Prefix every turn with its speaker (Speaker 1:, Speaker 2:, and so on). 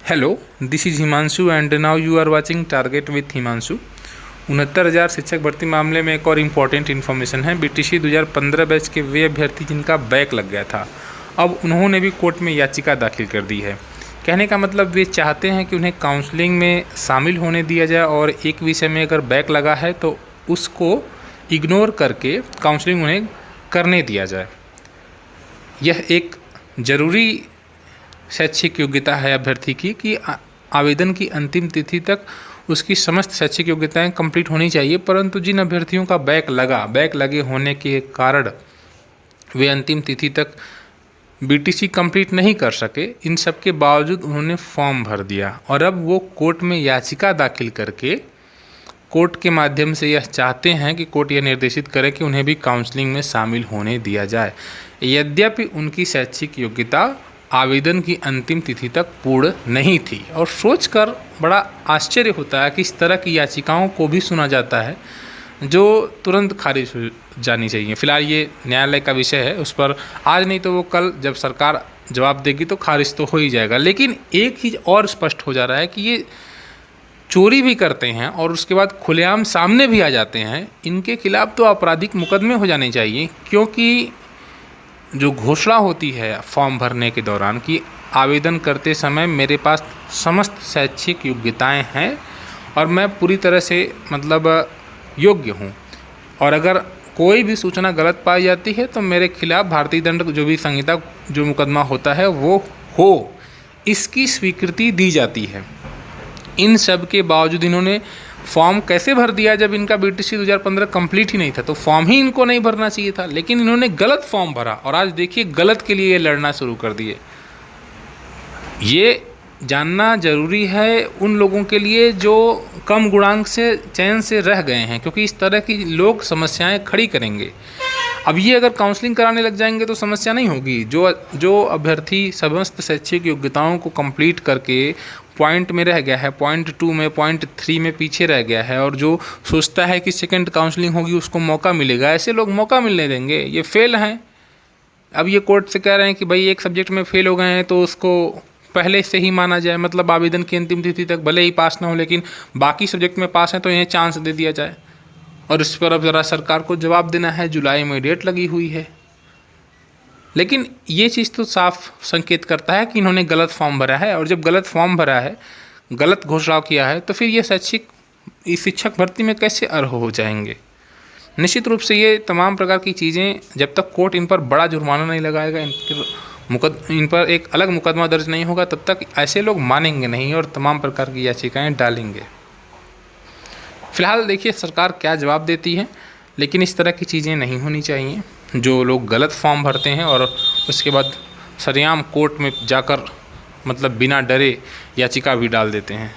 Speaker 1: Hello, this is Himanshu and now you are watching target with Himanshu. 69,000 शिक्षक भर्ती मामले में एक और इम्पॉर्टेंट इन्फॉर्मेशन है। बीटीसी 2015 बैच के वे अभ्यर्थी जिनका बैक लग गया था, अब उन्होंने भी कोर्ट में याचिका दाखिल कर दी है। कहने का मतलब वे चाहते हैं कि उन्हें काउंसलिंग में शामिल होने दिया जाए और एक विषय में अगर बैक लगा है तो उसको इग्नोर करके काउंसलिंग उन्हें करने दिया जाए। यह एक ज़रूरी शैक्षिक योग्यता है अभ्यर्थी की कि आवेदन की अंतिम तिथि तक उसकी समस्त शैक्षिक योग्यताएं कंप्लीट होनी चाहिए। परंतु जिन अभ्यर्थियों का बैक लगे होने के कारण वे अंतिम तिथि तक बीटीसी कंप्लीट नहीं कर सके, इन सब के बावजूद उन्होंने फॉर्म भर दिया और अब वो कोर्ट में याचिका दाखिल करके कोर्ट के माध्यम से यह चाहते हैं कि कोर्ट यह निर्देशित करे कि उन्हें भी काउंसलिंग में शामिल होने दिया जाए, यद्यपि उनकी शैक्षिक योग्यता आवेदन की अंतिम तिथि तक पूर्ण नहीं थी। और सोचकर बड़ा आश्चर्य होता है कि इस तरह की याचिकाओं को भी सुना जाता है जो तुरंत खारिज हो जानी चाहिए। फिलहाल ये न्यायालय का विषय है, उस पर आज नहीं तो वो कल जब सरकार जवाब देगी तो खारिज तो हो ही जाएगा। लेकिन एक चीज़ और स्पष्ट हो जा रहा है कि ये चोरी भी करते हैं और उसके बाद खुलेआम सामने भी आ जाते हैं, इनके खिलाफ तो आपराधिक मुकदमे हो जाने चाहिए। क्योंकि जो घोषणा होती है फॉर्म भरने के दौरान कि आवेदन करते समय मेरे पास समस्त शैक्षिक योग्यताएं हैं और मैं पूरी तरह से योग्य हूं, और अगर कोई भी सूचना गलत पाई जाती है तो मेरे खिलाफ भारतीय दंड जो भी संहिता जो मुकदमा होता है वो हो, इसकी स्वीकृति दी जाती है। इन सब के बावजूद इन्होंने फॉर्म कैसे भर दिया जब इनका बीटीसी 2015 कंप्लीट ही नहीं था, तो फॉर्म ही इनको नहीं भरना चाहिए था। लेकिन इन्होंने गलत फॉर्म भरा और आज देखिए गलत के लिए ये लड़ना शुरू कर दिए। ये जानना जरूरी है उन लोगों के लिए जो कम गुणांक से चयन से रह गए हैं, क्योंकि इस तरह की लोग समस्याएं खड़ी करेंगे। अब ये अगर काउंसलिंग कराने लग जाएंगे तो समस्या नहीं होगी। जो अभ्यर्थी समस्त शैक्षिक योग्यताओं को कंप्लीट करके पॉइंट में रह गया है, पॉइंट 2 में, पॉइंट 3 में पीछे रह गया है और जो सोचता है कि सेकंड काउंसलिंग होगी उसको मौका मिलेगा, ऐसे लोग मौका मिलने देंगे? ये फेल हैं। अब ये कोर्ट से कह रहे हैं कि भाई एक सब्जेक्ट में फेल हो गए हैं तो उसको पहले से ही माना जाए, मतलब आवेदन की अंतिम तिथि तक भले ही पास ना हो लेकिन बाकी सब्जेक्ट में पास हैं तो इन्हें चांस दे दिया जाए। और इस पर अब ज़रा सरकार को जवाब देना है, जुलाई में डेट लगी हुई है। लेकिन ये चीज़ तो साफ संकेत करता है कि इन्होंने गलत फॉर्म भरा है, और जब गलत फॉर्म भरा है, गलत घोषणा किया है, तो फिर ये शिक्षक भर्ती में कैसे अर्ह हो जाएंगे? निश्चित रूप से ये तमाम प्रकार की चीज़ें जब तक कोर्ट इन पर बड़ा जुर्माना नहीं लगाएगा, इन पर एक अलग मुकदमा दर्ज नहीं होगा, तब तक ऐसे लोग मानेंगे नहीं और तमाम प्रकार की याचिकाएँ डालेंगे। फिलहाल देखिए सरकार क्या जवाब देती है, लेकिन इस तरह की चीज़ें नहीं होनी चाहिए। जो लोग गलत फॉर्म भरते हैं और उसके बाद सरेआम कोर्ट में जाकर बिना डरे याचिका भी डाल देते हैं।